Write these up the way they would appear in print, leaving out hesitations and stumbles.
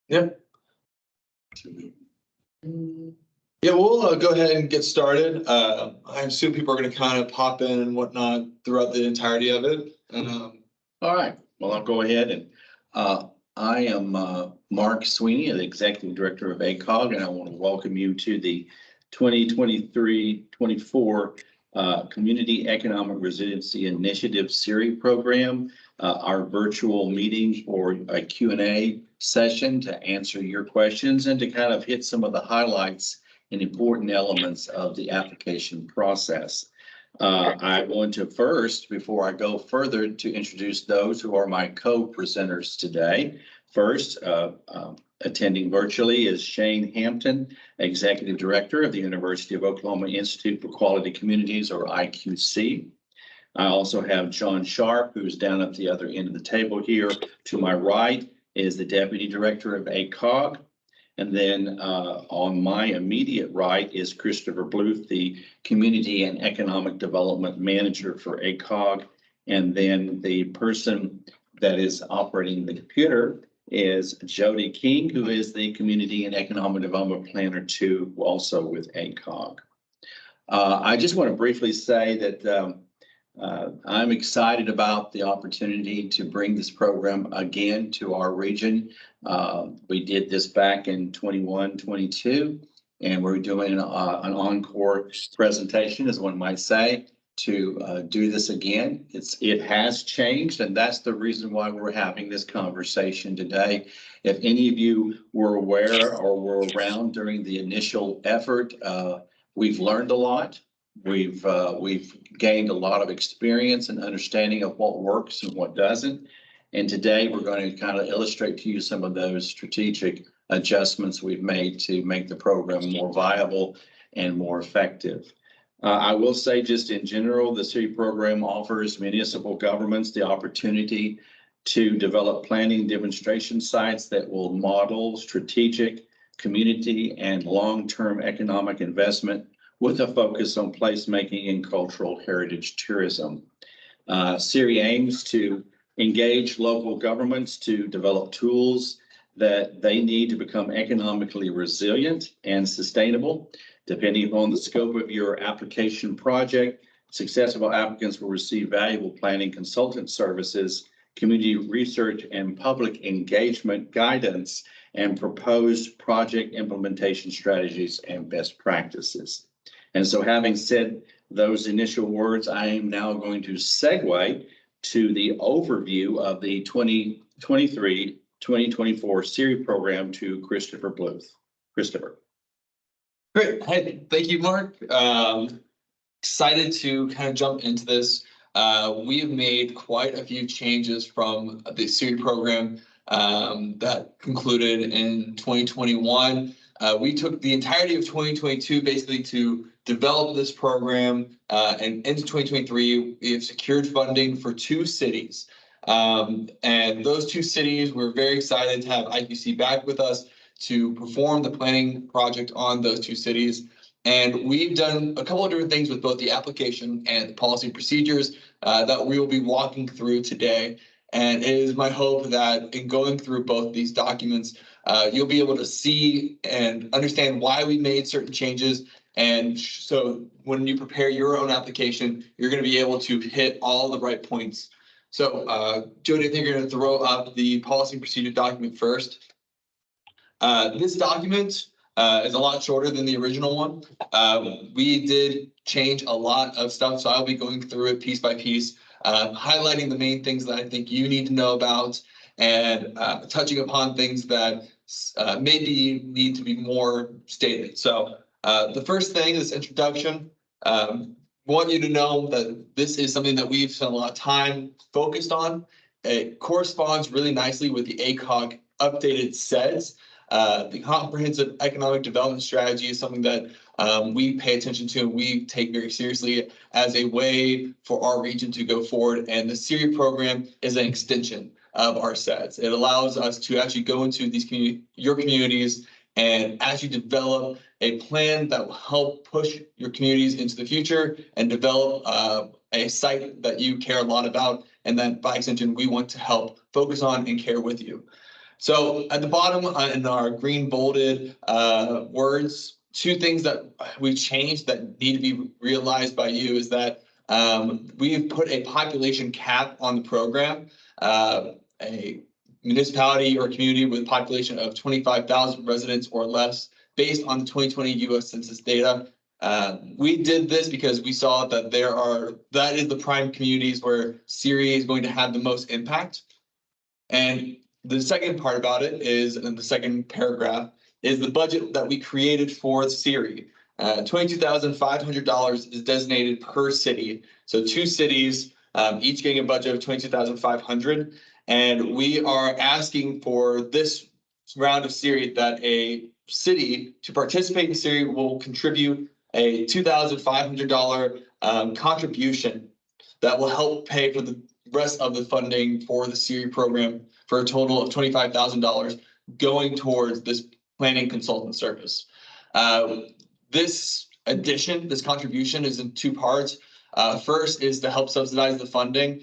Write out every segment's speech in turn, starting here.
Yep. Yeah, we'll go ahead and get started. I assume people are going to kind of pop in and whatnot throughout the entirety of it. All right. Well, I'll go ahead and I am Mark Sweeney, the Executive Director of ACOG, and I want to welcome you to the 2023-24 Community Economic Resiliency Initiative CERI Program, our virtual meeting for a Q&A session to answer your questions and to kind of hit some of the highlights and important elements of the application process. I want to first, before I go further, to introduce those who are my co-presenters today. First, attending virtually is Shane Hampton, Executive Director of the University of Oklahoma Institute for Quality Communities, or IQC. I also have John Sharp, who's down at the other end of the table here. To my right is the Deputy Director of ACOG. And then on my immediate right is Christopher Bluth, the Community and Economic Development Manager for ACOG. And then the person that is operating the computer is Jody King, who is the Community and Economic Development Planner too, also with ACOG. I just want to briefly say that I'm excited about the opportunity to bring this program again to our region. We did this back in 21-22, and we're doing an encore presentation, as one might say, to do this again. It has changed, and that's the reason why we're having this conversation today. If any of you were aware or were around during the initial effort, we've learned a lot. We've gained a lot of experience and understanding of what works and what doesn't. And today we're going to kind of illustrate to you some of those strategic adjustments we've made to make the program more viable and more effective. I will say, just in general, the CERI program offers municipal governments the opportunity to develop planning demonstration sites that will model strategic, community, and long-term economic investment with a focus on placemaking and cultural heritage tourism. CERI aims to engage local governments to develop tools that they need to become economically resilient and sustainable. Depending upon the scope of your application project, successful applicants will receive valuable planning consultant services, community research, and public engagement guidance, and proposed project implementation strategies and best practices. And so, having said those initial words, I am now going to segue to the overview of the 2023-2024 CERI program to Christopher Bluth. Christopher. Great. Hey, thank you, Mark. Excited to kind of jump into this. We have made quite a few changes from the CERI program that concluded in 2021. We took the entirety of 2022 basically to develop this program, and into 2023, we have secured funding for 2 cities. And those 2 cities, we're very excited to have IQC back with us to perform the planning project on those 2 cities. And we've done a couple of different things with both the application and the policy procedures that we will be walking through today. And it is my hope that in going through both these documents, you'll be able to see and understand why we made certain changes. And so when you prepare your own application, you're going to be able to hit all the right points. So Jody, I think you're going to throw up the policy and procedure document first. This document is a lot shorter than the original one. We did change a lot of stuff, so I'll be going through it piece by piece, highlighting the main things that I think you need to know about, and touching upon things that maybe need to be more stated. So the first thing is introduction. Want you to know that this is something that we've spent a lot of time focused on. It corresponds really nicely with the ACOG updated SEDS. The Comprehensive Economic Development Strategy is something that we pay attention to and we take very seriously as a way for our region to go forward. And the CERI program is an extension of our SEDS. It allows us to actually go into these your communities and actually develop a plan that will help push your communities into the future and develop a site that you care a lot about, and that by extension we want to help focus on and care with you. So at the bottom in our green bolded words, two things that we changed that need to be realized by you is that we've put a population cap on the program. A municipality or community with a population of 25,000 residents or less based on 2020 U.S. Census data. We did this because we saw that that is the prime communities where CERI is going to have the most impact. And the second part about it is, in the second paragraph, is the budget that we created for CERI. $22,500 is designated per city. So 2 cities, each getting a budget of $22,500. And we are asking for this round of CERI that a city to participate in CERI will contribute a $2,500 contribution that will help pay for the rest of the funding for the CERI program for a total of $25,000 going towards this planning consultant service. This contribution is in 2 parts. First is to help subsidize the funding.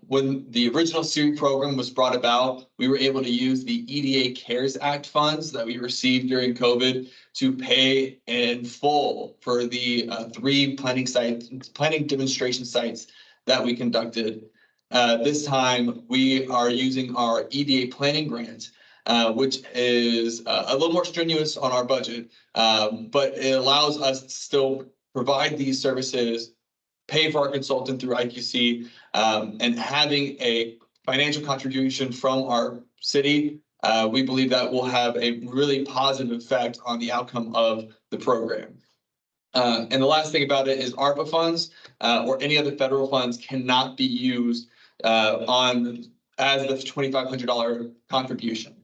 When the original CERI program was brought about, we were able to use the EDA CARES Act funds that we received during COVID to pay in full for the 3 planning demonstration sites that we conducted. This time, we are using our EDA planning grant, which is a little more strenuous on our budget, but it allows us to still provide these services, pay for our consultant through IQC, and having a financial contribution from our city. We believe that will have a really positive effect on the outcome of the program. And the last thing about it is ARPA funds or any other federal funds cannot be used as the $2,500 contribution.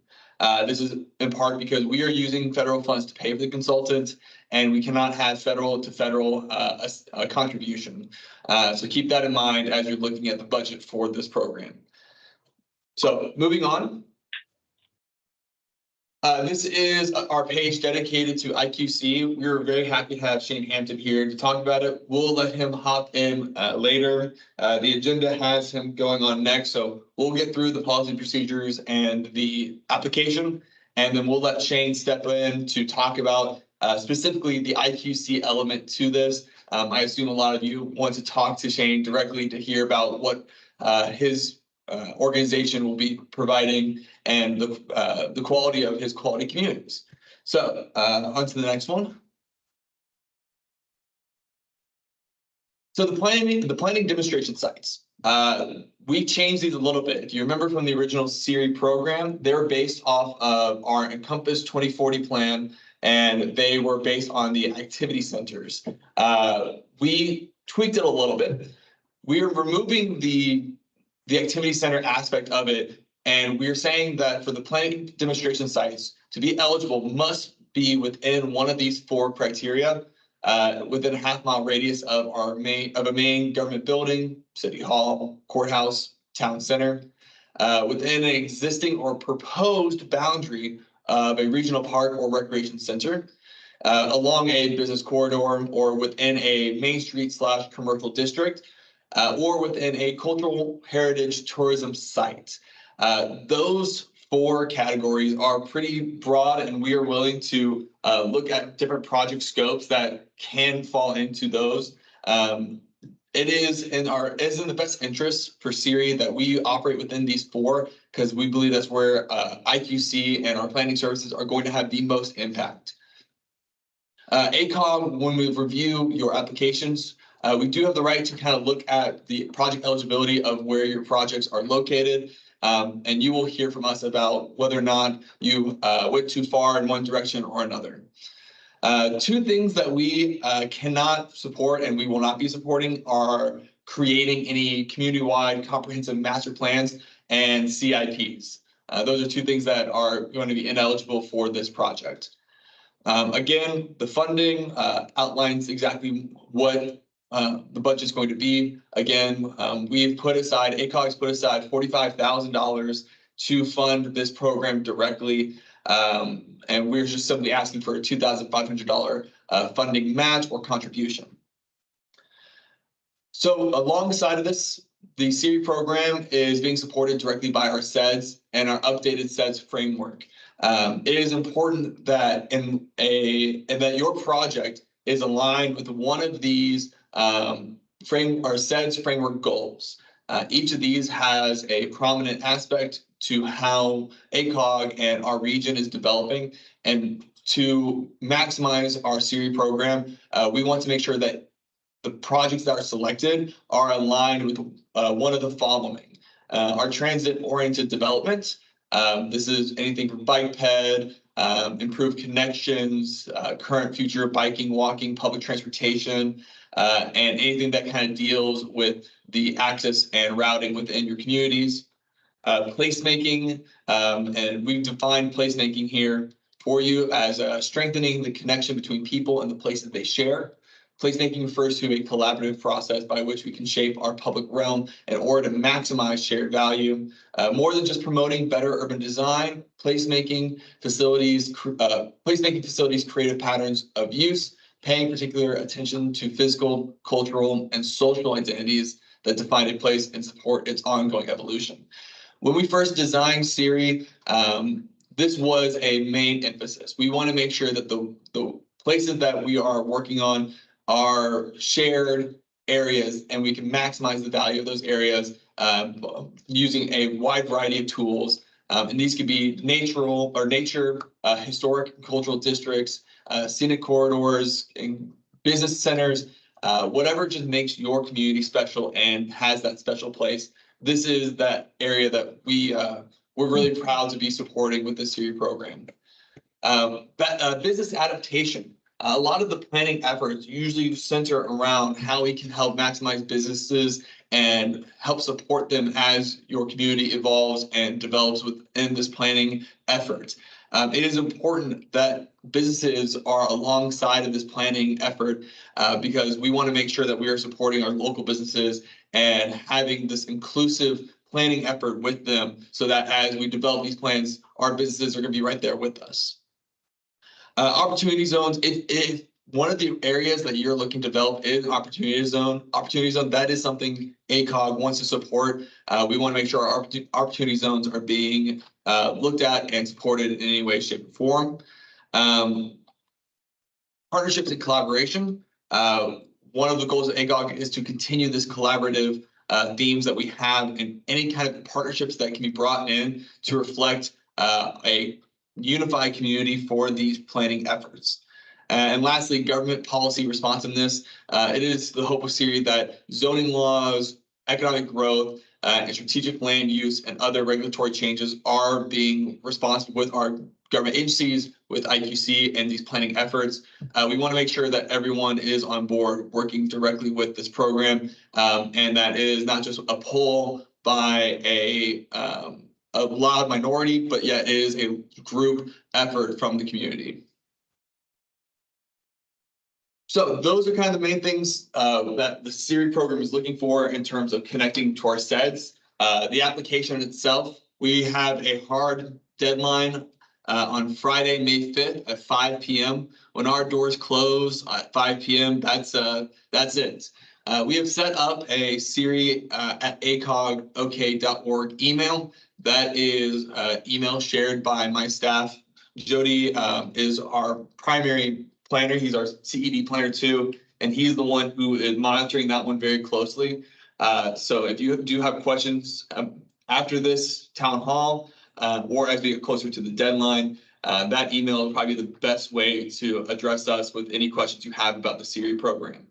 This is in part because we are using federal funds to pay for the consultant, and we cannot have federal to federal contribution. So keep that in mind as you're looking at the budget for this program. So moving on. This is our page dedicated to IQC. We're very happy to have Shane Hampton here to talk about it. We'll let him hop in later. The agenda has him going on next, so we'll get through the policy procedures and the application, and then we'll let Shane step in to talk about specifically the IQC element to this. I assume a lot of you want to talk to Shane directly to hear about what his organization will be providing and the quality of his quality communities. So on to the next one. So the planning demonstration sites. We changed these a little bit. If you remember from the original CERI program, they're based off of our Encompass 2040 plan, and they were based on the activity centers. We tweaked it a little bit. We are removing the activity center aspect of it, and we're saying that for the planning demonstration sites to be eligible must be within one of these 4 criteria, within a half-mile radius of a main government building, city hall, courthouse, town center, within an existing or proposed boundary of a regional park or recreation center, along a business corridor or within a main street / commercial district, or within a cultural heritage tourism site. Those 4 categories are pretty broad, and we are willing to look at different project scopes that can fall into those. It is in the best interest for CERI that we operate within these 4, because we believe that's where IQC and our planning services are going to have the most impact. ACOG, when we review your applications, we do have the right to kind of look at the project eligibility of where your projects are located. And you will hear from us about whether or not you went too far in one direction or another. 2 things that we cannot support and we will not be supporting are creating any community-wide comprehensive master plans and CIPs. Those are 2 things that are going to be ineligible for this project. Again, the funding outlines exactly what the budget is going to be. Again, ACOG's put aside $45,000 to fund this program directly. And we're just simply asking for a $2,500 funding match or contribution. So alongside of this, The CERI program is being supported directly by our SEDS and our updated SEDS framework. It is important that that your project is aligned with one of these SEDS framework goals. Each of these has a prominent aspect to how ACOG and our region is developing. And to maximize our CERI program, we want to make sure that the projects that are selected are aligned with one of the following. Our transit-oriented development. This is anything from bike ped, improved connections, current future biking, walking, public transportation, and anything that kind of deals with the access and routing within your communities. Placemaking, and we've defined placemaking here for you as strengthening the connection between people and the places they share. Placemaking refers to a collaborative process by which we can shape our public realm in order to maximize shared value. More than just promoting better urban design, placemaking facilities creative patterns of use, paying particular attention to physical, cultural, and social identities that define a place and support its ongoing evolution. When we first designed CERI, this was a main emphasis. We want to make sure that the places that we are working on are shared areas, and we can maximize the value of those areas using a wide variety of tools. And these could be nature, historic and cultural districts, scenic corridors, and business centers, whatever just makes your community special and has that special place. This is that area that we're really proud to be supporting with the CERI program. Business adaptation. A lot of the planning efforts usually center around how we can help maximize businesses and help support them as your community evolves and develops within this planning effort. It is important that businesses are alongside of this planning effort because we want to make sure that we are supporting our local businesses and having this inclusive planning effort with them so that as we develop these plans, our businesses are going to be right there with us. Opportunity zones, if one of the areas that you're looking to develop is opportunity zone, that is something ACOG wants to support. We want to make sure our opportunity zones are being looked at and supported in any way, shape, or form. Partnerships and collaboration. One of the goals of ACOG is to continue this collaborative themes that we have in any kind of partnerships that can be brought in to reflect a unified community for these planning efforts. And lastly, government policy responsiveness. It is the hope of CERI that zoning laws, economic growth, and strategic land use and other regulatory changes are being responsive with our government agencies, with IQC and these planning efforts. We want to make sure that everyone is on board working directly with this program, and that it is not just a pull by a loud minority, but yet it is a group effort from the community. So those are kind of the main things that the CERI program is looking for in terms of connecting to our SEDS. The application itself, we have a hard deadline on Friday, May 5th at 5 p.m. When our doors close at 5 p.m., that's it. We have set up a CERI at acogok.org email. That is email shared by my staff. Jody is our primary planner. He's our CED planner too, and he's the one who is monitoring that one very closely. So if you do have questions after this town hall or as we get closer to the deadline, that email is probably the best way to address us with any questions you have about the CERI program.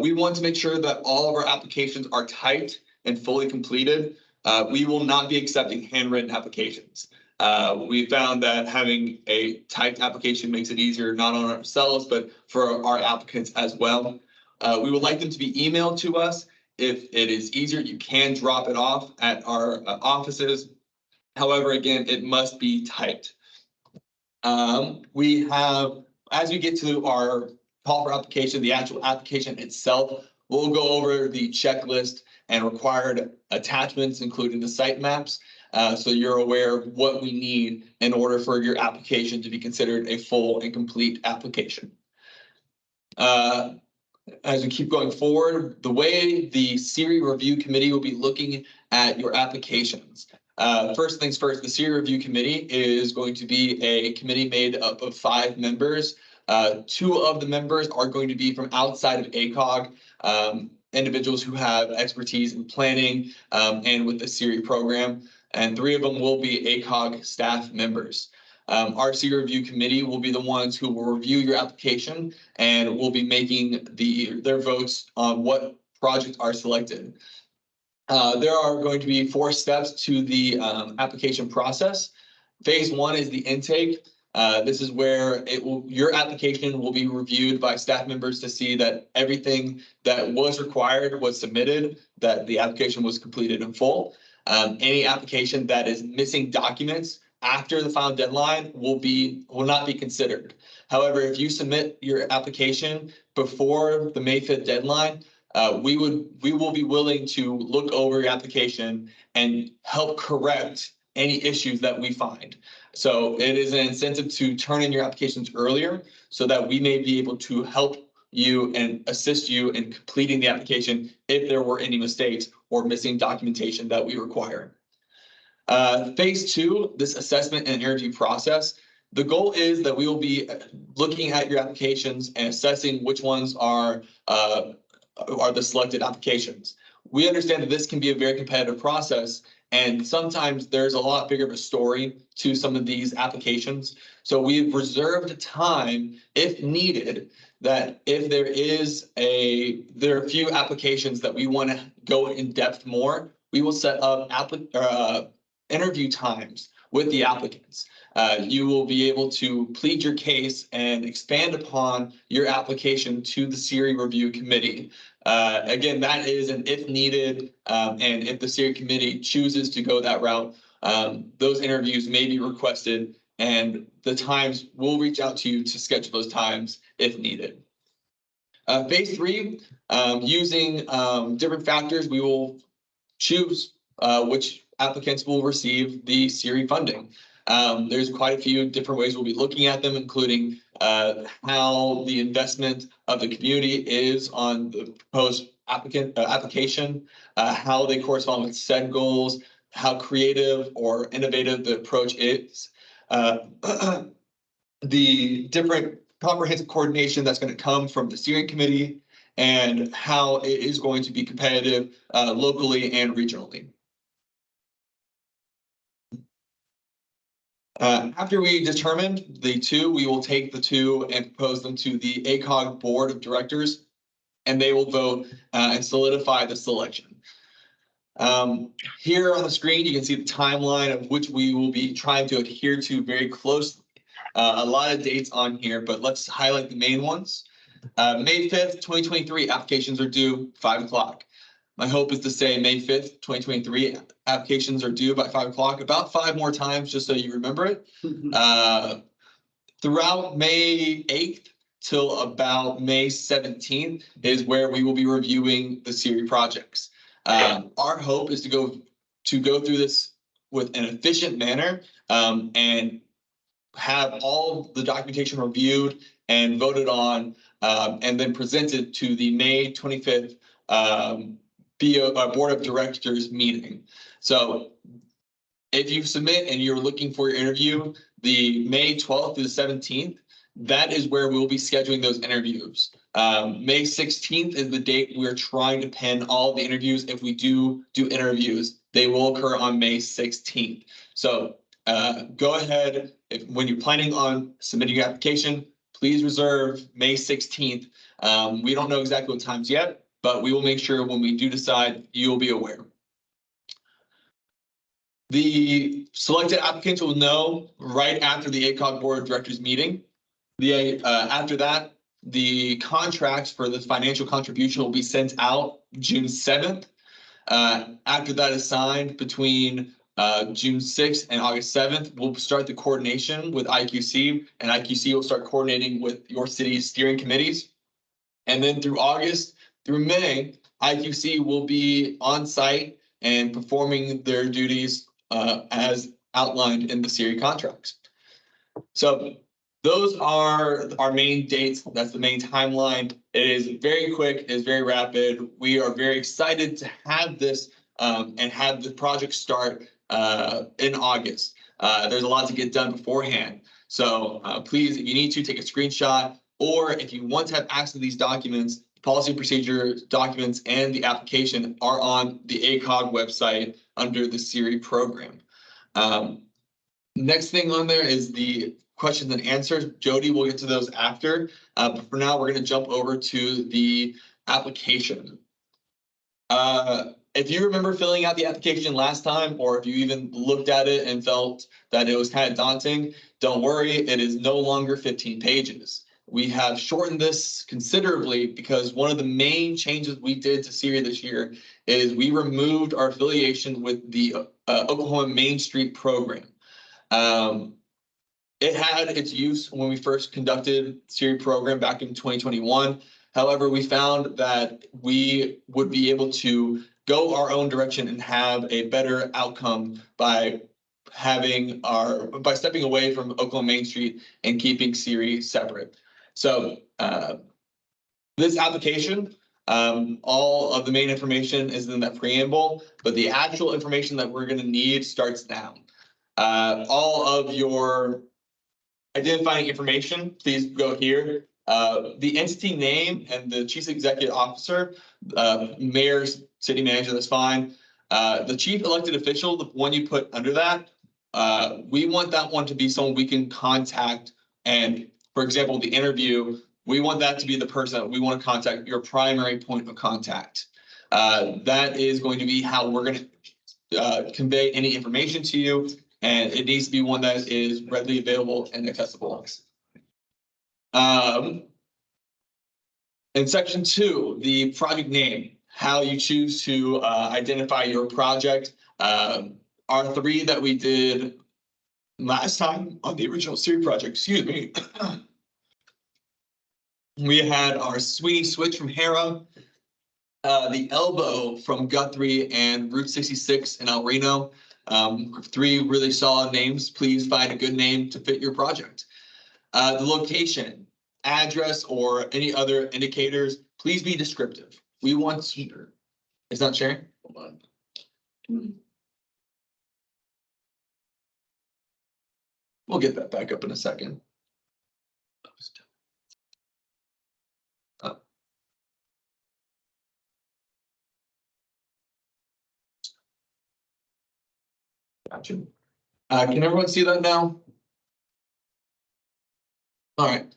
We want to make sure that all of our applications are typed and fully completed. We will not be accepting handwritten applications. We found that having a typed application makes it easier, not on ourselves, but for our applicants as well. We would like them to be emailed to us. If it is easier, you can drop it off at our offices. However, again, it must be typed. We have, as we get to our call for application, the actual application itself, we'll go over the checklist and required attachments, including the site maps. So you're aware of what we need in order for your application to be considered a full and complete application. as we keep going forward, the way the CERI Review Committee will be looking at your applications. First things first, the CERI Review Committee is going to be a committee made up of 5 members. 2 of the members are going to be from outside of ACOG, individuals who have expertise in planning and with the CERI program, and 3 of them will be ACOG staff members. Our CERI Review Committee will be the ones who will review your application and will be making their votes on what projects are selected. There are going to be 4 steps to the application process. Phase 1 is the intake. This is where your application will be reviewed by staff members to see that everything that was required was submitted, that the application was completed in full. Any application that is missing documents after the final deadline will not be considered. However, if you submit your application before the May 5th deadline, we will be willing to look over your application and help correct any issues that we find. So it is an incentive to turn in your applications earlier so that we may be able to help you and assist you in completing the application if there were any mistakes or missing documentation that we require. Phase 2, this assessment and interview process. The goal is that we will be looking at your applications and assessing which ones are the selected applications. We understand that this can be a very competitive process, and sometimes there's a lot bigger of a story to some of these applications. So we've reserved time, if needed, that if there are a few applications that we want to go in depth more, we will set up interview times with the applicants. You will be able to plead your case and expand upon your application to the CERI Review Committee. Again, that is an if needed, and if the CERI Committee chooses to go that route, those interviews may be requested, and the times will reach out to you to schedule those times if needed. Phase 3, using different factors, we will choose which applicants will receive the CERI funding. There's quite a few different ways we'll be looking at them, including how the investment of the community is on the proposed application, how they correspond with set goals, how creative or innovative the approach is, the different comprehensive coordination that's going to come from the steering committee, and how it is going to be competitive locally and regionally. After we determined the 2, we will take the 2 and propose them to the ACOG Board of Directors, and they will vote and solidify the selection. Here on the screen, you can see the timeline of which we will be trying to adhere to very closely. A lot of dates on here, but let's highlight the main ones. May 5th, 2023, applications are due 5 o'clock. My hope is to say May 5th, 2023, applications are due by 5 o'clock, about 5 more times, just so you remember it. Throughout May 8th till about May 17th is where we will be reviewing the CERI projects. Our hope is to go through this with an efficient manner and have all the documentation reviewed and voted on, and then presented to the May 25th Board of Directors meeting. So if you submit and you're looking for your interview, the May 12th through the 17th, that is where we'll be scheduling those interviews. May 16th is the date we're trying to pin all the interviews. If we do interviews, they will occur on May 16th. So go ahead, when you're planning on submitting your application, please reserve May 16th. We don't know exactly what times yet, but we will make sure when we do decide, you'll be aware. The selected applicants will know right after the ACOG Board of Directors meeting. After that, the contracts for the financial contribution will be sent out June 7th. After that is signed between June 6th and August 7th, we'll start the coordination with IQC, and IQC will start coordinating with your city's steering committees. And then through August through May, IQC will be on site and performing their duties as outlined in the CERI contracts. So those are our main dates. That's the main timeline. It is very quick. It is very rapid. We are very excited to have this and have the project start in August. There's a lot to get done beforehand. So please, if you need to, take a screenshot, or if you want to have access to these documents, policy and procedure documents and the application are on the ACOG website under the CERI program. Next thing on there is the questions and answers. Jody will get to those after, but for now, we're going to jump over to the application. If you remember filling out the application last time, or if you even looked at it and felt that it was kind of daunting, don't worry, it is no longer 15 pages. We have shortened this considerably because one of the main changes we did to CERI this year is we removed our affiliation with the Oklahoma Main Street program. It had its use when we first conducted CERI program back in 2021. However, we found that we would be able to go our own direction and have a better outcome by stepping away from Oklahoma Main Street and keeping CERI separate. So this application, all of the main information is in that preamble, but the actual information that we're going to need starts now. All of your identifying information, please go here. The entity name and the chief executive officer, mayor, city manager, that's fine. The chief elected official, the one you put under that, we want that one to be someone we can contact. And for example, the interview, we want that to be the person that we want to contact, your primary point of contact. That is going to be how we're going to convey any information to you. And it needs to be one that is readily available and accessible. In section 2, the project name, how you choose to identify your project. Our 3 that we did last time on the original CERI project, excuse me. We had our Sweeney Switch from Hera, the Elbow from Guthrie and Route 66 in El Reno. 3 really solid names. Please find a good name to fit your project. The location, address, or any other indicators, please be descriptive. We want to. It's not sharing? Hold on. We'll get that back up in a second. Gotcha. Can everyone see that now? All right.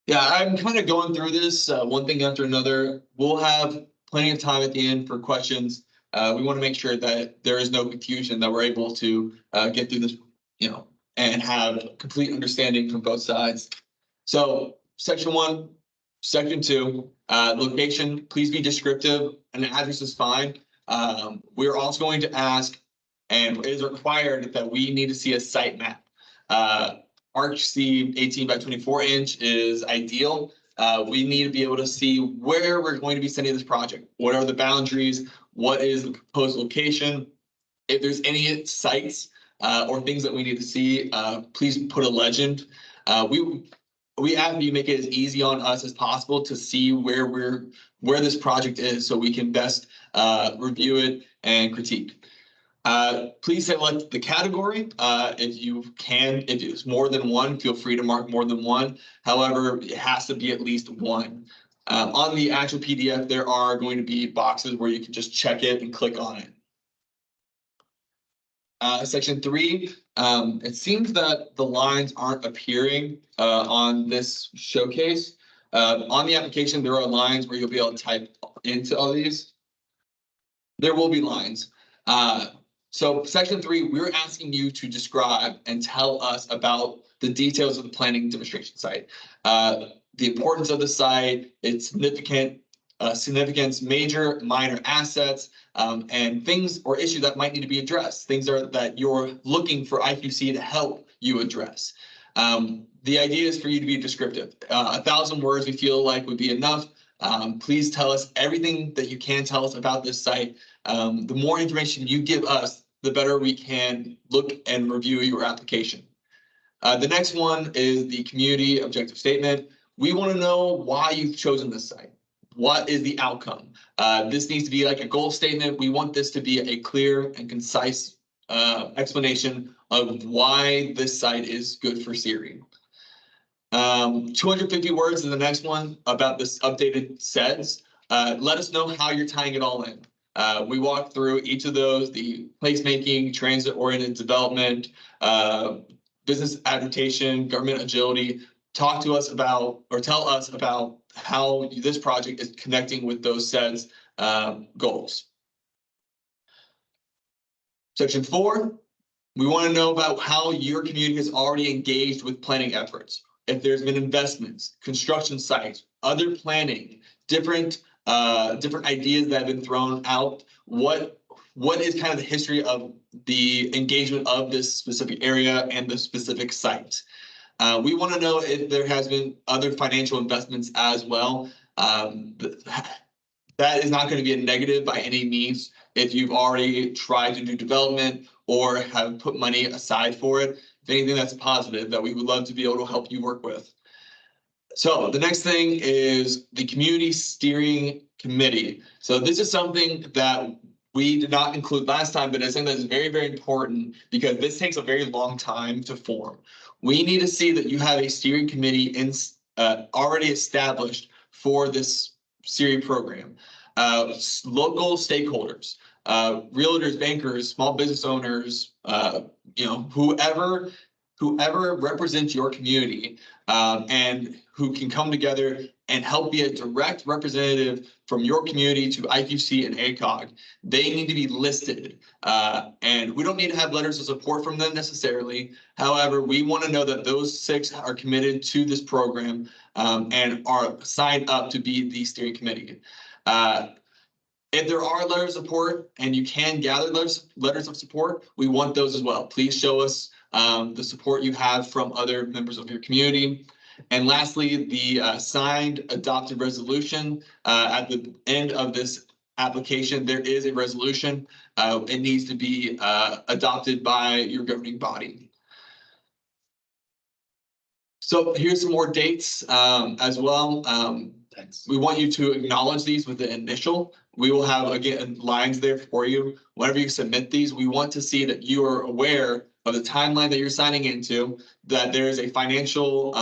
Yeah, I'm kind of going through this one thing after another. We'll have plenty of time at the end for questions. We want to make sure that there is no confusion, that we're able to get through this, and have complete understanding from both sides. So section 1, section 2, location, please be descriptive, and the address is fine. We're also going to ask, and it is required, that we need to see a site map. ArcC 18 by 24 inch is ideal. We need to be able to see where we're going to be sending this project. What are the boundaries? What is the proposed location? If there's any sites or things that we need to see, please put a legend. We ask you make it as easy on us as possible to see where this project is, so we can best review it and critique. Please select the category. If you can, if it's more than one, feel free to mark more than one. However, it has to be at least one. On the actual PDF, there are going to be boxes where you can just check it and click on it. Section 3, it seems that the lines aren't appearing on this showcase. On the application, there are lines where you'll be able to type into all these. There will be lines. So section 3, we're asking you to describe and tell us about the details of the planning demonstration site. The importance of the site, its significance, major, minor assets, and things or issues that might need to be addressed, things that you're looking for IQC to help you address. The idea is for you to be descriptive. 1,000 words we feel like would be enough. Please tell us everything that you can tell us about this site. The more information you give us, the better we can look and review your application. The next one is the community objective statement. We want to know why you've chosen this site. What is the outcome? This needs to be like a goal statement. We want this to be a clear and concise explanation of why this site is good for CERI. 250 words is the next one about this updated SEDS. Let us know how you're tying it all in. We walked through each of those, the placemaking, transit-oriented development, business adaptation, government agility. Talk to us about, or tell us about how this project is connecting with those SEDS goals. Section 4, we want to know about how your community has already engaged with planning efforts. If there's been investments, construction sites, other planning, different ideas that have been thrown out. What is kind of the history of the engagement of this specific area and the specific site? We want to know if there has been other financial investments as well. That is not going to be a negative by any means if you've already tried to do development or have put money aside for it. If anything, that's positive that we would love to be able to help you work with. So the next thing is the community steering committee. So this is something that we did not include last time, but it's something that is very, very important because this takes a very long time to form. We need to see that you have a steering committee already established for this CERI program. Local stakeholders, realtors, bankers, small business owners, whoever represents your community and who can come together and help be a direct representative from your community to IQC and ACOG. They need to be listed, and we don't need to have letters of support from them necessarily. However, we want to know that those 6 are committed to this program and are signed up to be the steering committee. If there are letters of support and you can gather letters of support, we want those as well. Please show us the support you have from other members of your community. And lastly, the signed adopted resolution. At the end of this application, there is a resolution. It needs to be adopted by your governing body. So here's some more dates as well. We want you to acknowledge these with the initial. We will have, again, lines there for you. Whenever you submit these, we want to see that you are aware of the timeline that you're signing into, that there is a financial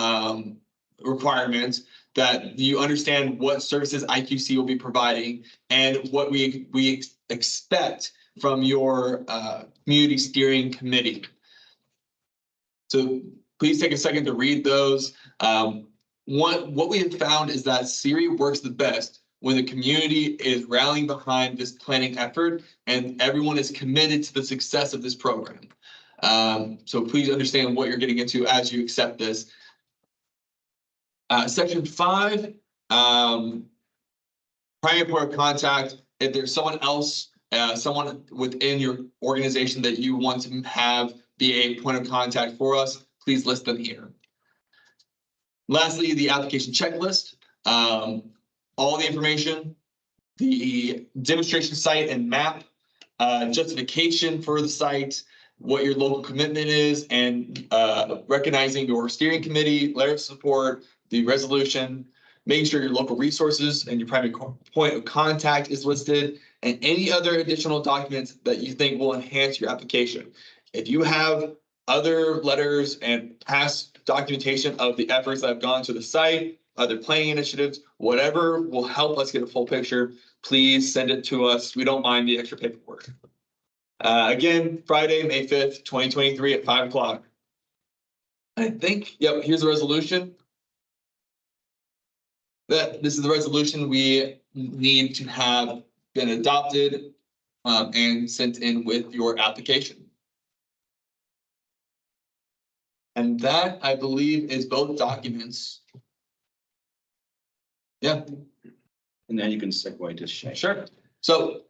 requirement, that you understand what services IQC will be providing, and what we expect from your community steering committee. So please take a second to read those. What we have found is that CERI works the best when the community is rallying behind this planning effort and everyone is committed to the success of this program. So please understand what you're getting into as you accept this. Section 5, primary point of contact. If there's someone else, someone within your organization that you want to have be a point of contact for us, please list them here. Lastly, the application checklist. All the information, the demonstration site and map, justification for the site, what your local commitment is, and recognizing your steering committee, letter of support, the resolution, making sure your local resources and your primary point of contact is listed, and any other additional documents that you think will enhance your application. If you have other letters and past documentation of the efforts that have gone to the site, other planning initiatives, whatever will help us get a full picture, please send it to us. We don't mind the extra paperwork. Again, Friday, May 5th, 2023 at 5 o'clock. I think, yep, here's the resolution. This is the resolution we need to have been adopted and sent in with your application. And that, I believe, is both documents. Yeah. And then you can segue to Shane. Sure. So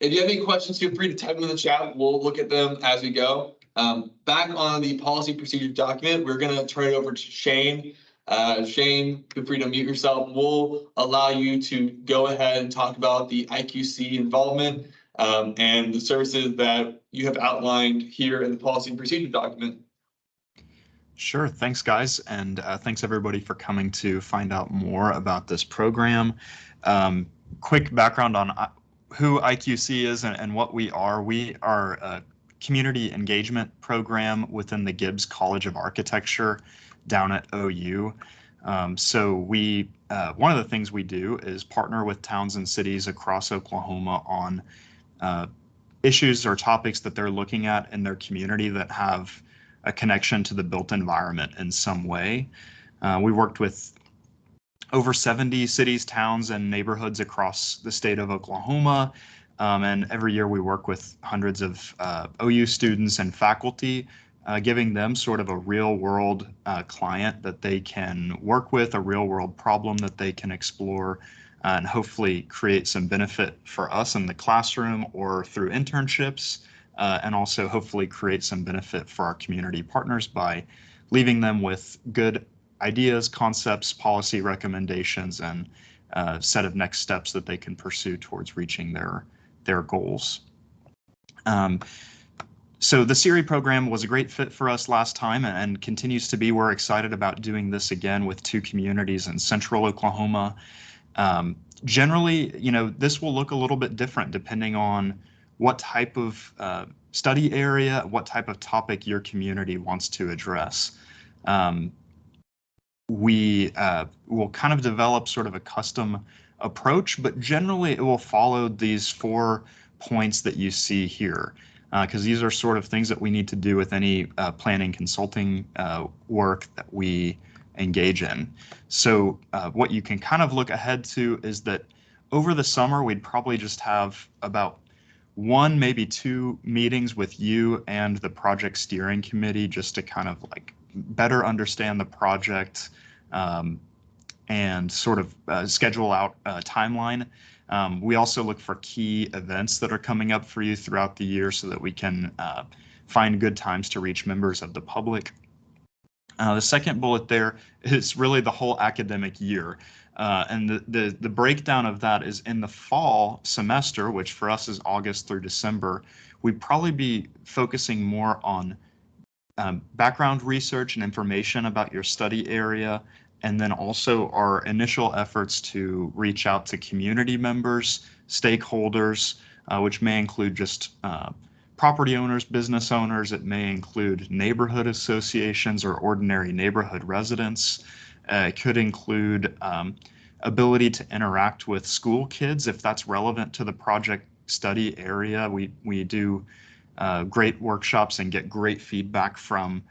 if you have any questions, feel free to type them in the chat. We'll look at them as we go. Back on the policy procedure document, we're going to turn it over to Shane. Shane, feel free to mute yourself. We'll allow you to go ahead and talk about the IQC involvement and the services that you have outlined here in the policy and procedure document. Sure. Thanks, guys. And thanks, everybody, for coming to find out more about this program. Quick background on who IQC is and what we are. We are a community engagement program within the Gibbs College of Architecture down at OU. So one of the things we do is partner with towns and cities across Oklahoma on issues or topics that they're looking at in their community that have a connection to the built environment in some way. We worked with over 70 cities, towns, and neighborhoods across the state of Oklahoma. And every year we work with hundreds of OU students and faculty, giving them sort of a real world client that they can work with, a real world problem that they can explore, and hopefully create some benefit for us in the classroom or through internships. And also hopefully create some benefit for our community partners by leaving them with good ideas, concepts, policy recommendations, and a set of next steps that they can pursue towards reaching their goals. So the CERI program was a great fit for us last time and continues to be. We're excited about doing this again with 2 communities in central Oklahoma. Generally, this will look a little bit different depending on what type of study area, what type of topic your community wants to address. We will kind of develop sort of a custom approach, but generally it will follow these 4 points that you see here, because these are sort of things that we need to do with any planning consulting work that we engage in. So what you can kind of look ahead to is that over the summer, we'd probably just have about 1, maybe 2 meetings with you and the project steering committee just to kind of like better understand the project and sort of schedule out a timeline. We also look for key events that are coming up for you throughout the year so that we can find good times to reach members of the public. The second bullet there is really the whole academic year. And the breakdown of that is in the fall semester, which for us is August through December, we'd probably be focusing more on background research and information about your study area, and then also our initial efforts to reach out to community members, stakeholders, which may include just property owners, business owners. It may include neighborhood associations or ordinary neighborhood residents. It could include ability to interact with school kids if that's relevant to the project study area. We do great workshops and get great feedback from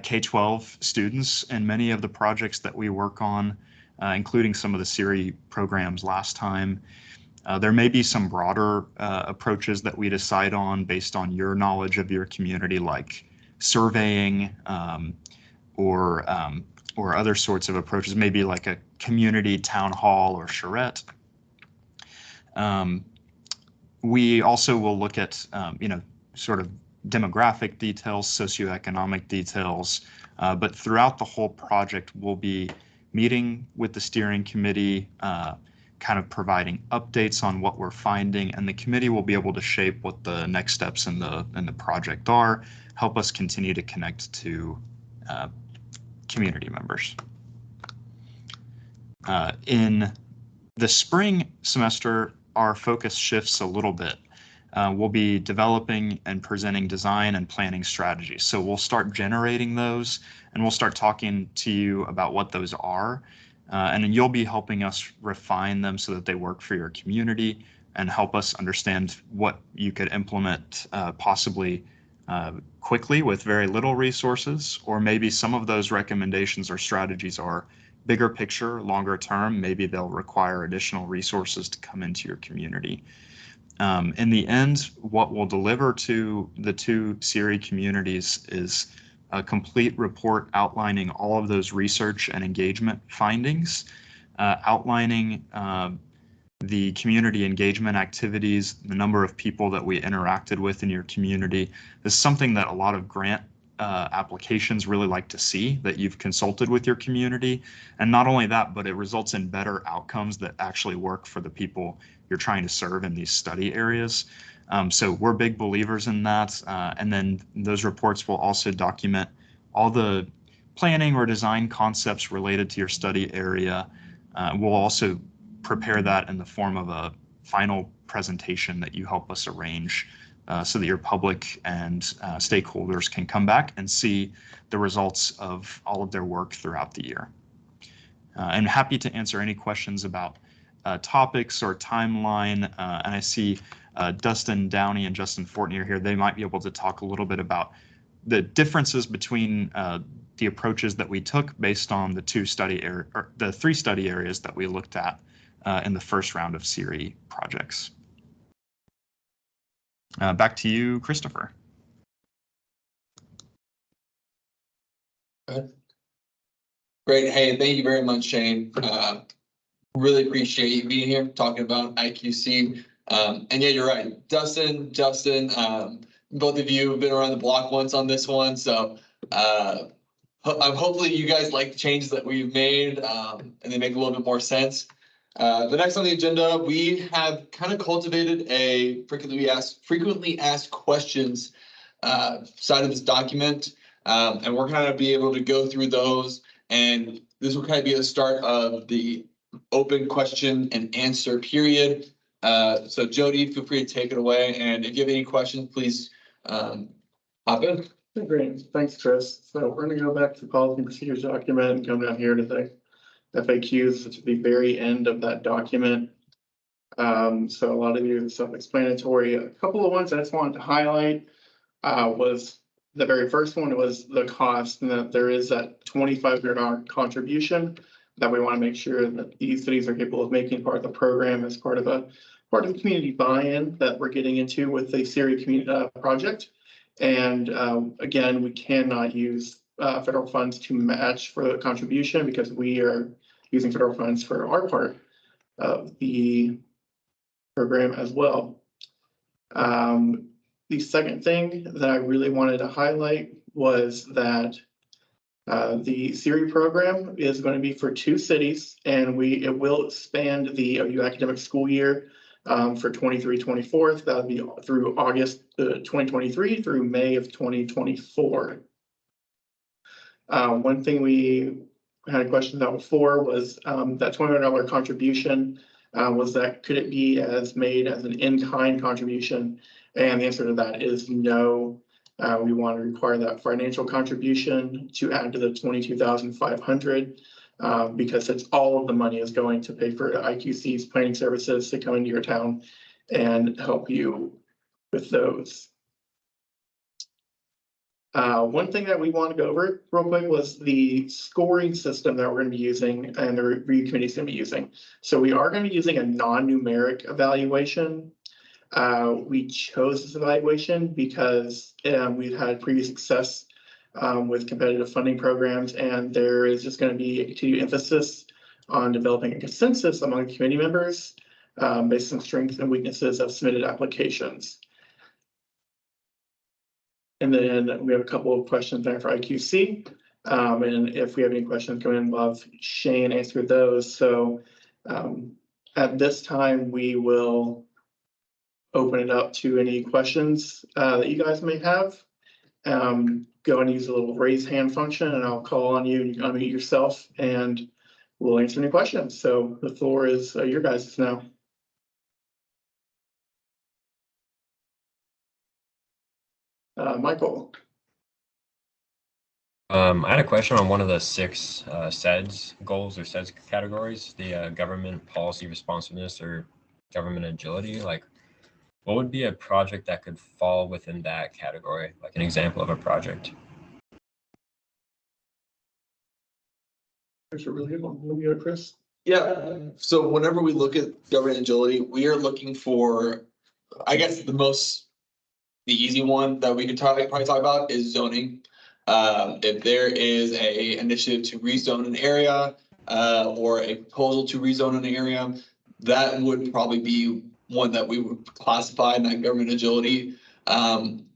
K-12 students in many of the projects that we work on, including some of the CERI programs last time. There may be some broader approaches that we decide on based on your knowledge of your community, like surveying or other sorts of approaches, maybe like a community town hall or charrette. We also will look at, sort of demographic details, socioeconomic details, but throughout the whole project, we'll be meeting with the steering committee, kind of providing updates on what we're finding, and the committee will be able to shape what the next steps in the project are, help us continue to connect to community members. In the spring semester, our focus shifts a little bit. We'll be developing and presenting design and planning strategies. So we'll start generating those, and we'll start talking to you about what those are. And then you'll be helping us refine them so that they work for your community and help us understand what you could implement possibly quickly with very little resources, or maybe some of those recommendations or strategies are bigger picture, longer term. Maybe they'll require additional resources to come into your community. In the end, what we'll deliver to the 2 CERI communities is a complete report outlining all of those research and engagement findings, outlining the community engagement activities, the number of people that we interacted with in your community. This is something that a lot of grant applications really like to see, that you've consulted with your community. And not only that, but it results in better outcomes that actually work for the people you're trying to serve in these study areas. So we're big believers in that. And then those reports will also document all the planning or design concepts related to your study area. We'll also prepare that in the form of a final presentation that you help us arrange so that your public and stakeholders can come back and see the results of all of their work throughout the year. I'm happy to answer any questions about topics or timeline. And I see Dustin Downey and Justin Fortney are here. They might be able to talk a little bit about the differences between the approaches that we took based on the three study areas that we looked at in the first round of CERI projects. Back to you, Christopher. Great. Hey, thank you very much, Shane. Really appreciate you being here talking about IQC. And yeah, you're right. Dustin, Justin, both of you have been around the block once on this one. So hopefully you guys like the changes that we've made and they make a little bit more sense. The next on the agenda, we have kind of cultivated a frequently asked questions side of this document. And we're kind of be able to go through those, and this will kind of be the start of the open question and answer period. So Jody, feel free to take it away. And if you have any questions, please hop in. Great, thanks, Chris. So we're going to go back to the policy and procedures document and come down here to the FAQs at the very end of that document. So a lot of you are self-explanatory. A couple of ones I just wanted to highlight was the very first one was the cost, and that there is that $2,500 contribution that we want to make sure that these cities are capable of making part of the program as part of the community buy-in that we're getting into with the CERI community project. And again, we cannot use federal funds to match for the contribution because we are using federal funds for our part of the program as well. The second thing that I really wanted to highlight was that the CERI program is going to be for 2 cities, and it will expand the OU academic school year for 23-24. That'll be through August 2023 through May of 2024. One thing we had a question about before was that $200 contribution. Was that could it be made as an in-kind contribution? And the answer to that is no. We want to require that financial contribution to add to the $22,500 because it's all of the money is going to pay for IQC's planning services to come into your town and help you with those. One thing that we want to go over real quick was the scoring system that we're going to be using and the review committee is going to be using. So we are going to be using a non-numeric evaluation. We chose this evaluation because we've had previous success with competitive funding programs, and there is just going to be a continued emphasis on developing a consensus among committee members based on strengths and weaknesses of submitted applications. And then we have a couple of questions there for IQC. And if we have any questions come in, we'll have Shane answer those. So at this time, we will open it up to any questions that you guys may have. Go and use the little raise hand function, and I'll call on you. You can unmute yourself, and we'll answer any questions. So the floor is your guys' now. Michael. I had a question on one of the 6 SEDS goals or SEDS categories, the government policy responsiveness or government agility. Like, what would be a project that could fall within that category? Like an example of a project. There's a really good one. Maybe Chris. Yeah. So whenever we look at government agility, we are looking for, I guess, the easy one that we could probably talk about is zoning. If there is a initiative to rezone an area or a proposal to rezone an area, that would probably be one that we would classify in that government agility.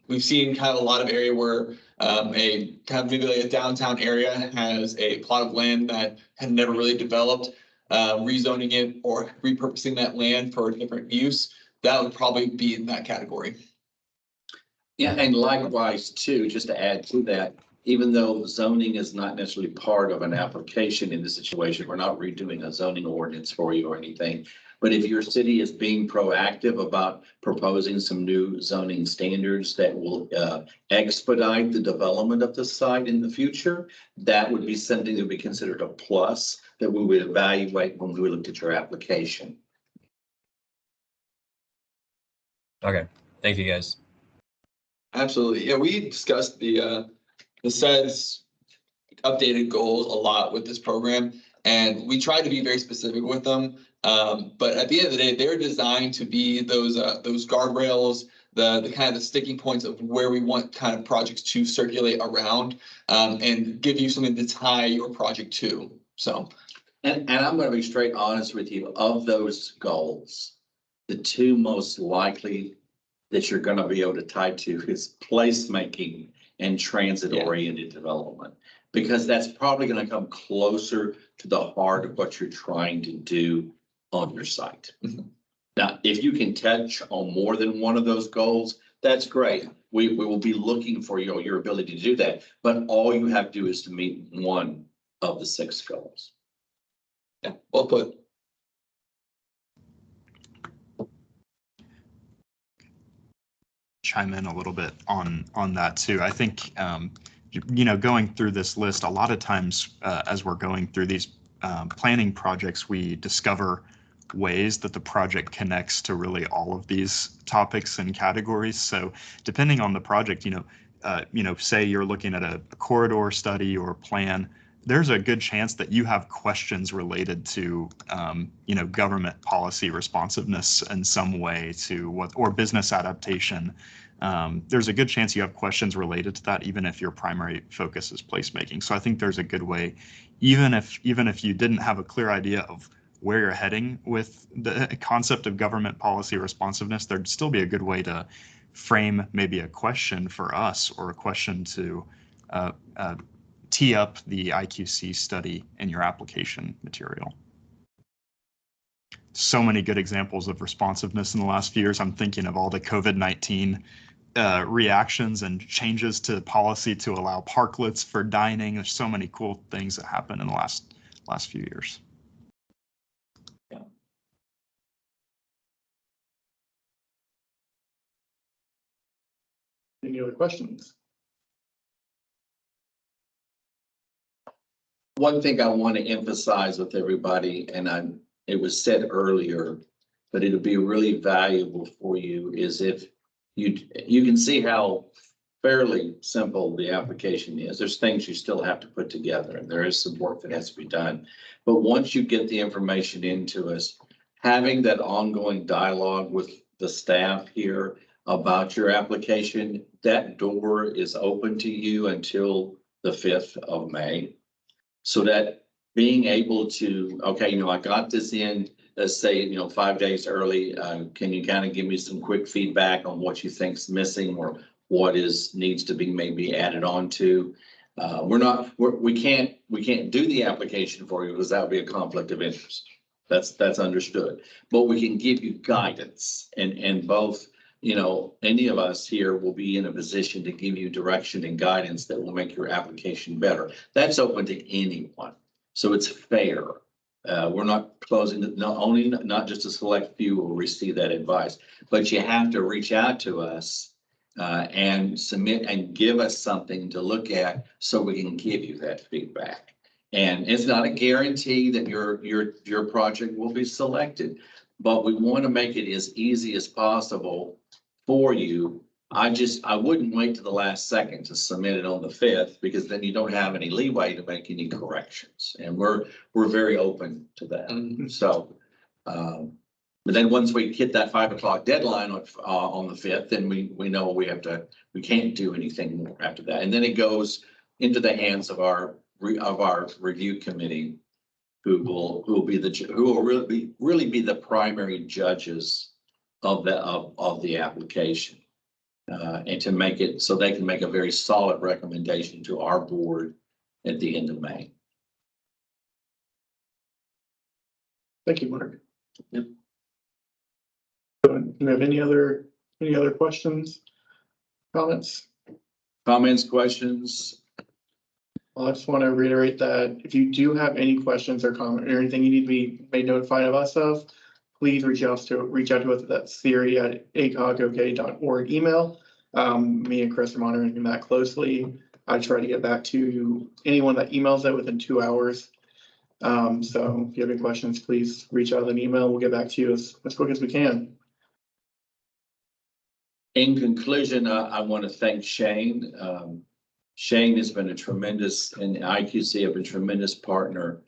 We've seen kind of a lot of area where a kind of maybe like a downtown area has a plot of land that had never really developed, rezoning it or repurposing that land for a different use. That would probably be in that category. Yeah, and likewise too, just to add to that, even though zoning is not necessarily part of an application in this situation, we're not redoing a zoning ordinance for you or anything. But if your city is being proactive about proposing some new zoning standards that will expedite the development of the site in the future, that would be something that would be considered a plus that we would evaluate when we looked at your application. Okay, thank you guys. Absolutely. Yeah, we discussed the SED's updated goals a lot with this program, and we tried to be very specific with them. But at the end of the day, they're designed to be those guardrails, the kind of the sticking points of where we want kind of projects to circulate around, and give you something to tie your project to. So, And I'm going to be straight honest with you, of those goals, the two most likely that you're going to be able to tie to is placemaking and transit-oriented development, because that's probably going to come closer to the heart of what you're trying to do on your site. Mhm. Now, if you can touch on more than one of those goals, that's great. We will be looking for your ability to do that, but all you have to do is to meet one of the 6 goals. yeah, well put. Chime in a little bit on that too. I think you know, going through this list, a lot of times as we're going through these planning projects, we discover ways that the project connects to really all of these topics and categories. So depending on the project, you know, say you're looking at a corridor study or plan, there's a good chance that you have questions related to, you know, government policy responsiveness in some way to what, or business adaptation. There's a good chance you have questions related to that, even if your primary focus is placemaking. So I think there's a good way, even if you didn't have a clear idea of where you're heading with the concept of government policy responsiveness, there'd still be a good way to frame maybe a question for us or a question to tee up the IQC study in your application material. So many good examples of responsiveness in the last few years. I'm thinking of all the COVID-19 reactions and changes to policy to allow parklets for dining. There's so many cool things that happened in the last few years. Yeah. Any other questions? One thing I want to emphasize with everybody, and it was said earlier, but it'll be really valuable for you, is if you can see how fairly simple the application is. There's things you still have to put together, and there is some work that has to be done. But once you get the information into us, having that ongoing dialogue with the staff here about your application, that door is open to you until the 5th of May. So that being able to, okay, you know, I got this in, let's say, you know, 5 days early. Can you kind of give me some quick feedback on what you think's missing or what needs to be maybe added on to? We can't do the application for you because that would be a conflict of interest. That's understood. But we can give you guidance, and both, you know, any of us here will be in a position to give you direction and guidance that will make your application better. That's open to anyone. So it's fair. We're not closing it, not just a select few will receive that advice, but you have to reach out to us and submit and give us something to look at so we can give you that feedback. And it's not a guarantee that your project will be selected, but we want to make it as easy as possible for you. I wouldn't wait to the last second to submit it on the 5th, because then you don't have any leeway to make any corrections. And we're very open to that. Mhm. So, but then once we hit that 5 o'clock deadline on the 5th, then we know we can't do anything more after that. And then it goes into the hands of our review committee, who will really be the primary judges of the application. And to make it so they can make a very solid recommendation to our board at the end of May. Thank you, Mark. Yep. Do you have any other questions, comments? Comments, questions? Well, I just want to reiterate that if you do have any questions or comment or anything you need to be made notified of us of, please reach out to us at that CERI@acogok.org email. Me and Chris are monitoring that closely. I try to get back to anyone that emails it within 2 hours. So if you have any questions, please reach out with an email. We'll get back to you as quick as we can. In conclusion, I want to thank Shane. Shane has been a tremendous, and IQC have been a tremendous partner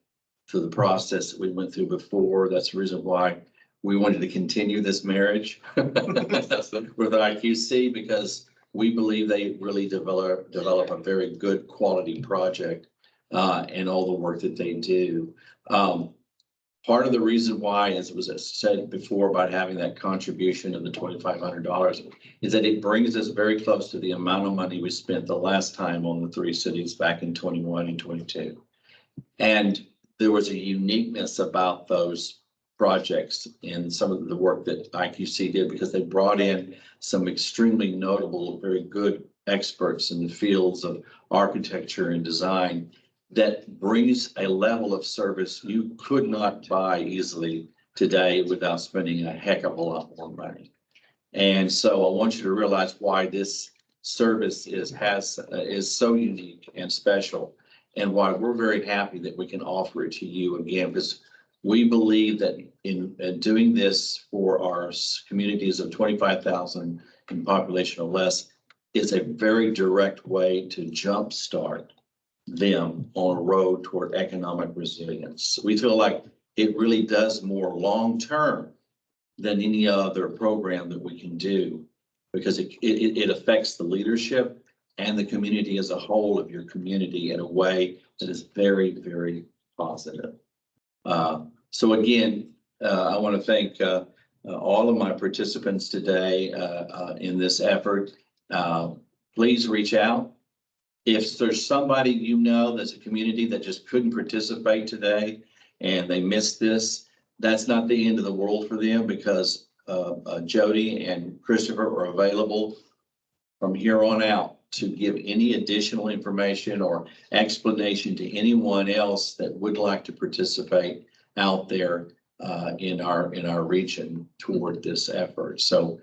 to the process that we went through before. That's the reason why we wanted to continue this marriage with IQC, because we believe they really develop a very good quality project and all the work that they do. Part of the reason why, as was said before about having that contribution of the $2,500, is that it brings us very close to the amount of money we spent the last time on the 3 cities back in 21 and 22. And there was a uniqueness about those projects and some of the work that IQC did, because they brought in some extremely notable, very good experts in the fields of architecture and design that brings a level of service you could not buy easily today without spending a heck of a lot more money. And so I want you to realize why this service is so unique and special, and why we're very happy that we can offer it to you again, because we believe that in doing this for our communities of 25,000 in population or less is a very direct way to jumpstart them on a road toward economic resilience. We feel like it really does more long-term than any other program that we can do, because it affects the leadership and the community as a whole of your community in a way that is very, very positive. So again, I want to thank all of my participants today in this effort. Please reach out. If there's somebody you know that's a community that just couldn't participate today and they missed this, that's not the end of the world for them, because Jody and Christopher are available from here on out to give any additional information or explanation to anyone else that would like to participate out there in our region toward this effort. So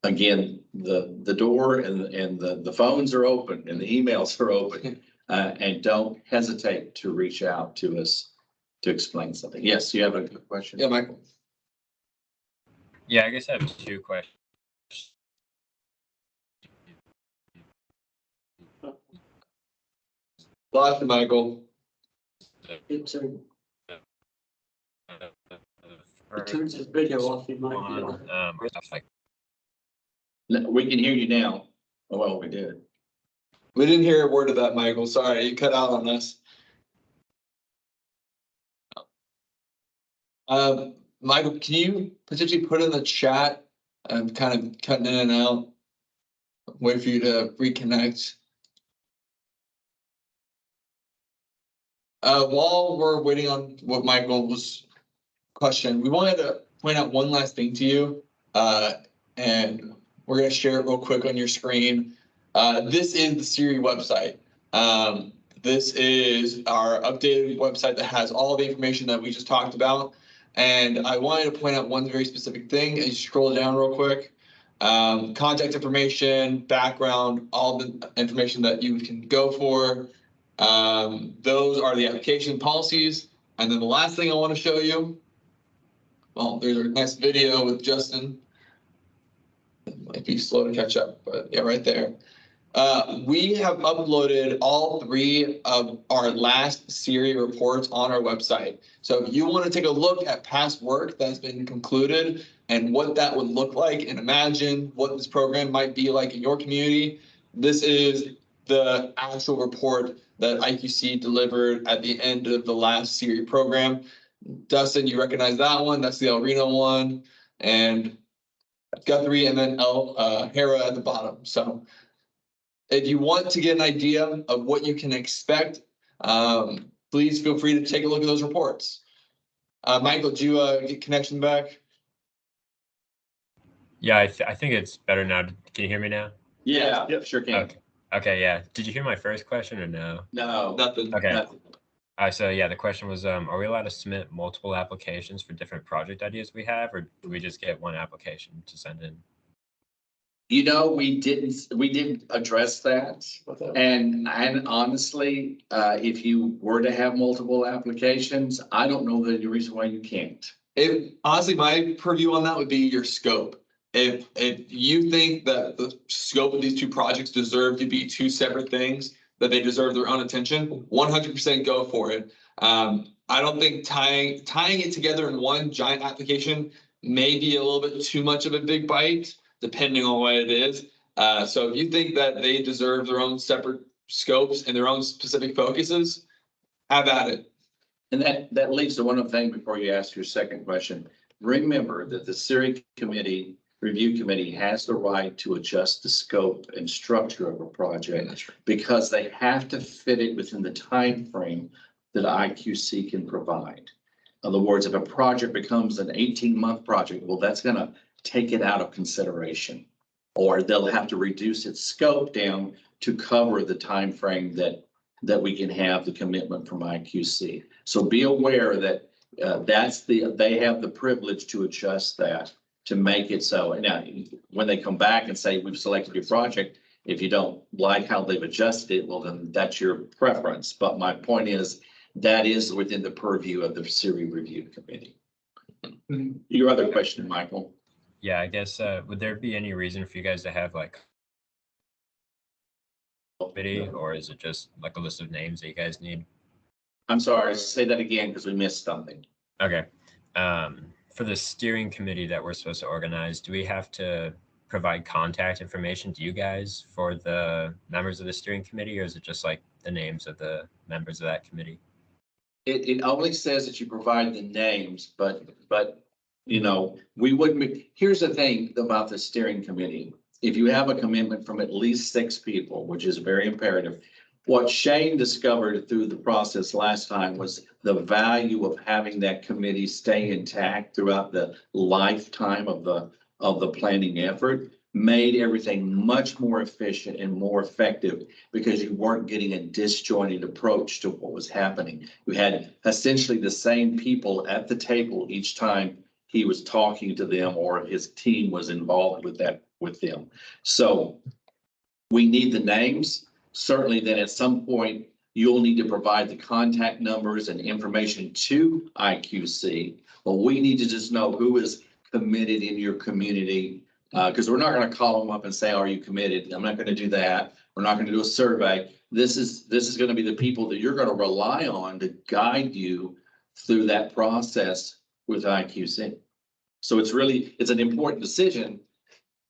again, the door and the phones are open and the emails are open, and don't hesitate to reach out to us to explain something. Yes, you have a good question? Yeah, Michael. Yeah, I guess I have 2 questions. Lost you, Michael. It turns his video off. He might be on. We can hear you now. Oh, well, we did. We didn't hear a word of that, Michael. Sorry, you cut out on us. Michael, can you potentially put in the chat? I'm kind of cutting in and out. Wait for you to reconnect. While we're waiting on what Michael was questioning, we wanted to point out one last thing to you, and we're going to share it real quick on your screen. This is the CERI website. This is our updated website that has all the information that we just talked about. And I wanted to point out one very specific thing. As you scroll down real quick, contact information, background, all the information that you can go for. Those are the application policies. And then the last thing I want to show you, well, there's a nice video with Justin. It might be slow to catch up, but yeah, right there. We have uploaded all 3 of our last CERI reports on our website. So if you want to take a look at past work that's been concluded and what that would look like, and imagine what this program might be like in your community, this is the actual report that IQC delivered at the end of the last CERI program. Dustin, you recognize that one? That's the El Reno one, and Guthrie, and then Hera at the bottom. So if you want to get an idea of what you can expect, please feel free to take a look at those reports. Michael, did you get connection back? Yeah, I think it's better now. Can you hear me now? Yeah, Yep. sure can. Okay. Okay, yeah. Did you hear my first question or no? No. Nothing. Okay. Nothing. So yeah, the question was, are we allowed to submit multiple applications for different project ideas we have, or do we just get one application to send in? You know, we didn't address that. And honestly, if you were to have multiple applications, I don't know the reason why you can't. Honestly, my purview on that would be your scope. If you think that the scope of these two projects deserve to be two separate things, that they deserve their own attention, 100% go for it. I don't think tying it together in one giant application may be a little bit too much of a big bite, depending on what it is. So if you think that they deserve their own separate scopes and their own specific focuses, have at it. And that leads to one other thing before you ask your second question. Remember that the CERI Review Committee has the right to adjust the scope and structure of a project because they have to fit it within the time frame that IQC can provide. In other words, if a project becomes an 18-month project, well, that's going to take it out of consideration, or they'll have to reduce its scope down to cover the time frame that we can have the commitment from IQC. So be aware that they have the privilege to adjust that to make it so. Now, when they come back and say, we've selected your project, if you don't like how they've adjusted it, well, then that's your preference. But my point is, that is within the purview of the CERI Review Committee. Your other question, Michael? Yeah, I guess, would there be any reason for you guys to have like committee, or is it just like a list of names that you guys need? I'm sorry, say that again because we missed something. Okay. For the steering committee that we're supposed to organize, do we have to provide contact information to you guys for the members of the steering committee, or is it just like the names of the members of that committee? It only says that you provide the names, but you know, we wouldn't. Here's the thing about the steering committee. If you have a commitment from at least 6 people, which is very imperative, what Shane discovered through the process last time was the value of having that committee stay intact throughout the lifetime of the planning effort made everything much more efficient and more effective because you weren't getting a disjointed approach to what was happening. You had essentially the same people at the table each time he was talking to them or his team was involved with them. So we need the names. Certainly then at some point, you'll need to provide the contact numbers and information to IQC. But we need to just know who is committed in your community, because we're not going to call them up and say, are you committed? I'm not going to do that. We're not going to do a survey. This is going to be the people that you're going to rely on to guide you through that process with IQC. So it's an important decision,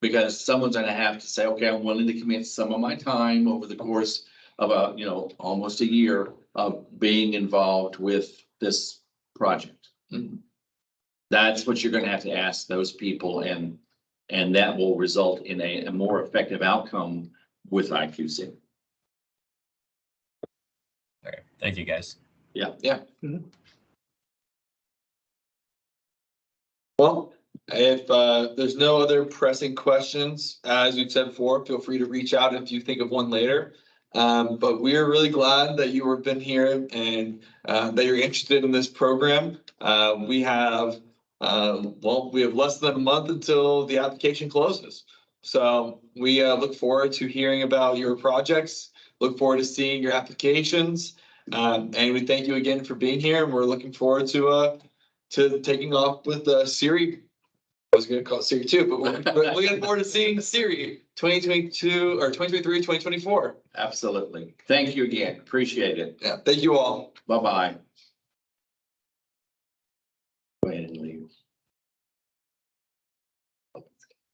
because someone's going to have to say, okay, I'm willing to commit some of my time over the course of almost a year of being involved with this project. Mm-hmm. That's what you're going to have to ask those people, and that will result in a more effective outcome with IQC. Okay, thank you guys. Yeah. Mm-hmm. Well, if there's no other pressing questions, as we've said before, feel free to reach out if you think of one later. But we are really glad that you have been here and that you're interested in this program. We have less than a month until the application closes. So we look forward to hearing about your projects, look forward to seeing your applications. And we thank you again for being here. And we're looking forward to taking off with CERI. I was going to call it CERI 2, but we're looking forward to seeing CERI 2022 or 2023, 2024. Absolutely. Thank you again. Appreciate it. Yeah. Thank you all. Bye-bye.